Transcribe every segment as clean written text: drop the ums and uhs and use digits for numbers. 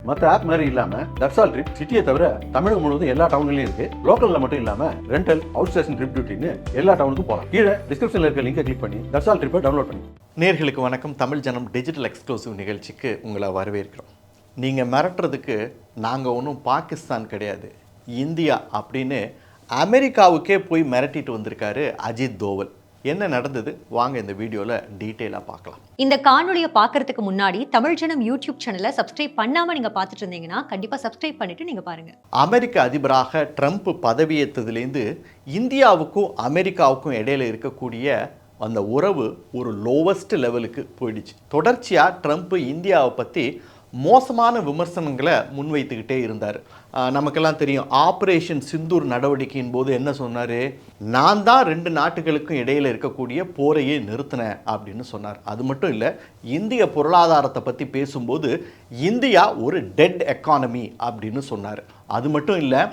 மற்ற ஆப் மாதிரி இல்லாம தட்சால் ட்ரிப் சிட்டியை தவிர தமிழகம் முழுவதும் எல்லா டவுன்லயும் இருக்கு. லோக்கல்ல மட்டும் இல்லாம ரெண்டல், அவுட் ஸ்டேஷன் ட்ரிப் டியூட்டின்னு எல்லா டவுனுக்கும் போகலாம். கீழே டிஸ்கிரிப்ஷன்ல இருக்க லிங்கை கிளிக் பண்ணி தட்சால் ட்ரிப்பை டவுன்லோட் பண்ணி. நேர்களுக்கு வணக்கம். தமிழ் ஜனம் டிஜிட்டல் எக்ஸ்க்ளூசிவ் நிகழ்ச்சிக்கு உங்களை வரவேற்கிறோம். நீங்கள் மிரட்டுறதுக்கு நாங்கள் ஒன்றும் பாகிஸ்தான் கிடையாது, இந்தியா அப்படின்னு அமெரிக்காவுக்கே போய் மிரட்டிட்டு வந்திருக்காரு அஜித் தோவல். என்ன நடந்தது வாங்க இந்த வீடியோவில் டீட்டெயிலாக பார்க்கலாம். இந்த காணொலியை பார்க்கறதுக்கு முன்னாடி தமிழ் ஜனம் யூடியூப் சேனலை சப்ஸ்கிரைப் பண்ணாமல் நீங்கள் பார்த்துட்டு இருந்தீங்கன்னா கண்டிப்பாக சப்ஸ்கிரைப் பண்ணிட்டு நீங்கள் பாருங்கள். அமெரிக்க அதிபராக ட்ரம்ப் பதவியேற்றதுலேருந்து இந்தியாவுக்கும் அமெரிக்காவுக்கும் இடையில இருக்கக்கூடிய அந்த உறவு ஒரு லோவஸ்ட் லெவலுக்கு போயிடுச்சு. தொடர்ச்சியாக ட்ரம்ப் இந்தியாவை பற்றி மோசமான விமர்சனங்களை முன்வைத்துக்கிட்டே இருந்தார். நமக்கெல்லாம் தெரியும், ஆப்ரேஷன் சிந்தூர் நடவடிக்கையின் போது என்ன சொன்னார், நான் தான் 2 நாட்டுகளுக்கும் இடையில் இருக்கக்கூடிய போரையே நிறுத்தினேன் அப்படின்னு சொன்னார். அது மட்டும் இல்லை, இந்திய பொருளாதாரத்தை பற்றி பேசும்போது இந்தியா ஒரு டெட் எக்கானமி அப்படின்னு சொன்னார். அது மட்டும் இல்லை,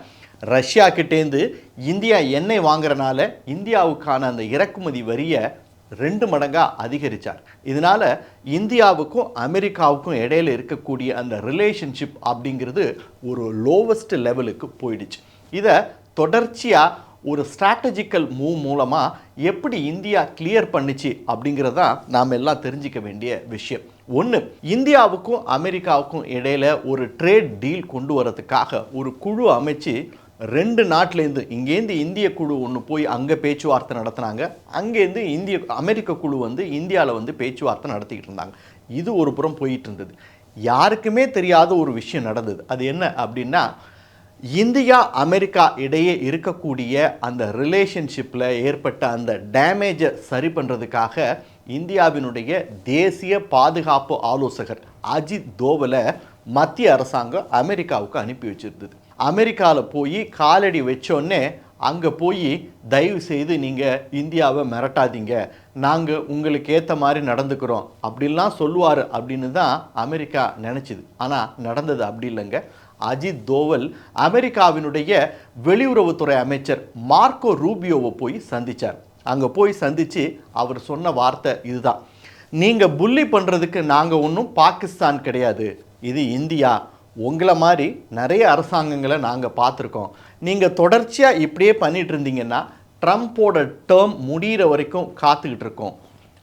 ரஷ்யா கிட்டேருந்து இந்தியா எண்ணெய் வாங்குறனால இந்தியாவுக்கான அந்த இறக்குமதி வரியை 2 மடங்காக அதிகரித்தார். இதனால் இந்தியாவுக்கும் அமெரிக்காவுக்கும் இடையில் இருக்கக்கூடிய அந்த ரிலேஷன்ஷிப் அப்படிங்கிறது ஒரு லோவஸ்ட் லெவலுக்கு போயிடுச்சு. இதை தொடர்ச்சியாக ஒரு ஸ்ட்ராட்டஜிக்கல் மூவ் மூலமாக எப்படி இந்தியா கிளியர் பண்ணிச்சு அப்படிங்கிறதான் நாம் எல்லாம் தெரிஞ்சிக்க வேண்டிய விஷயம். ஒன்று, இந்தியாவுக்கும் அமெரிக்காவுக்கும் இடையில் ஒரு ட்ரேட் டீல் கொண்டு வரதுக்காக ஒரு குழு அமைச்சு 2 நாட்டிலேருந்து, இங்கேருந்து இந்திய குழு ஒன்று போய் அங்கே பேச்சுவார்த்தை நடத்தினாங்க, அங்கேருந்து அமெரிக்க குழு வந்து இந்தியாவில் பேச்சுவார்த்தை நடத்திக்கிட்டு இருந்தாங்க. இது ஒரு புறம் போயிட்டு இருந்தது. யாருக்குமே தெரியாத ஒரு விஷயம் நடந்தது. அது என்ன அப்படின்னா, இந்தியா அமெரிக்கா இடையே இருக்கக்கூடிய அந்த ரிலேஷன்ஷிப்பில் ஏற்பட்ட அந்த டேமேஜை சரி பண்ணுறதுக்காக இந்தியாவினுடைய தேசிய பாதுகாப்பு ஆலோசகர் அஜித் தோவலை மத்திய அரசாங்கம் அமெரிக்காவுக்கு அனுப்பி வச்சிருந்தது. அமெரிக்காவில் போய் காலடி வச்சோடனே அங்கே போய் தயவு செய்து நீங்கள் இந்தியாவை மிரட்டாதீங்க, நாங்கள் உங்களுக்கு ஏற்ற மாதிரி நடந்துக்கிறோம் அப்படிலாம் சொல்லுவார் அப்படின்னு தான் அமெரிக்கா நினச்சிது. ஆனால் நடந்தது அப்படி இல்லைங்க. அஜித் தோவல் அமெரிக்காவினுடைய வெளியுறவுத்துறை அமைச்சர் மார்க்கோ ரூபியோவை போய் சந்தித்தார். அங்கே போய் சந்தித்து அவர் சொன்ன வார்த்தை இதுதான், நீங்கள் புள்ளி பண்ணுறதுக்கு நாங்கள் ஒன்றும் பாகிஸ்தான் கிடையாது, இது இந்தியா. உங்களை மாதிரி நிறைய அரசாங்கங்களை நாங்கள் பார்த்துருக்கோம். நீங்கள் தொடர்ச்சியாக இப்படியே பண்ணிகிட்டு இருந்தீங்கன்னா ட்ரம்ப்போட டேர்ம் முடிகிற வரைக்கும் காத்துக்கிட்டு இருக்கோம்.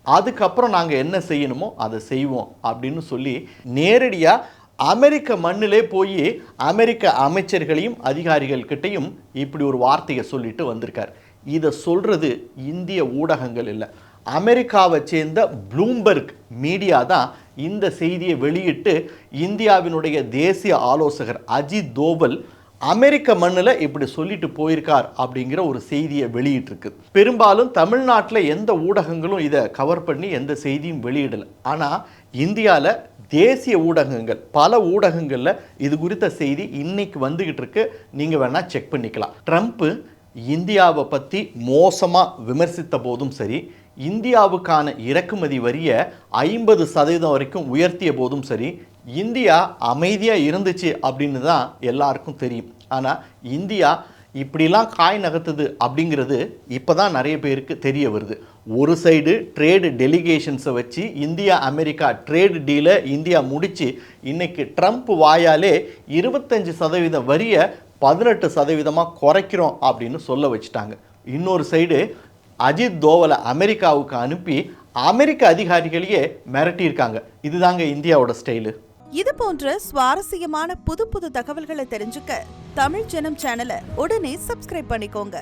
அதுக்கப்புறம் நாங்கள் என்ன செய்யணுமோ அதை செய்வோம் அப்படின்னு சொல்லி நேரடியாக அமெரிக்க மண்ணிலே போய் அமெரிக்க அமைச்சர்களையும் அதிகாரிகள்கிட்டையும் இப்படி ஒரு வார்த்தையை சொல்லிட்டு வந்திருக்கார். இதை சொல்கிறது இந்திய ஊடகங்கள் இல்லை, அமெரிக்காவை சேர்ந்த ப்ளூம்பர்க் மீடியா தான் இந்த செய்தியை வெளியிட்டு இந்தியாவினுடைய தேசிய ஆலோசகர் அஜித் தோவல் அமெரிக்க மண்ணில் இப்படி சொல்லிட்டு போயிருக்கார் அப்படிங்கிற ஒரு செய்தியை வெளியிட்டிருக்கு. பெரும்பாலும் தமிழ்நாட்டில் எந்த ஊடகங்களும் இதை கவர் பண்ணி எந்த செய்தியும் வெளியிடலை. ஆனால் இந்தியாவில் தேசிய ஊடகங்கள், பல ஊடகங்களில் இது குறித்த செய்தி இன்னைக்கு வந்துக்கிட்டு இருக்கு. நீங்கள் வேணால் செக் பண்ணிக்கலாம். ட்ரம்ப்பு இந்தியாவை பற்றி மோசமாக விமர்சித்த போதும் சரி, இந்தியாவுக்கான இறக்குமதி வரியை 50% வரைக்கும் உயர்த்திய போதும் சரி, இந்தியா அமைதியாக இருந்துச்சு அப்படின்னு தான் எல்லாருக்கும் தெரியும். ஆனால் இந்தியா இப்படிலாம் காய் நகர்த்துது அப்படிங்கிறது இப்போ தான் நிறைய பேருக்கு தெரிய வருது. ஒரு சைடு ட்ரேடு டெலிகேஷன்ஸை வச்சு இந்தியா அமெரிக்கா ட்ரேடு டீலை இந்தியா முடித்து இன்னைக்கு ட்ரம்ப் வாயாலே 25% வரியை 18% குறைக்கிறோம் அப்படின்னு சொல்ல வச்சுட்டாங்க. இன்னொரு சைடு அஜித் தோவலை அமெரிக்காவுக்கு அனுப்பி அமெரிக்க அதிகாரிகளையே மிரட்டியிருக்காங்க. இதுதாங்க இந்தியாவோட ஸ்டைலு. இது போன்ற சுவாரஸ்யமான புது தகவல்களை தெரிஞ்சுக்க தமிழ் ஜனம் சேனலை உடனே சப்ஸ்கிரைப் பண்ணிக்கோங்க.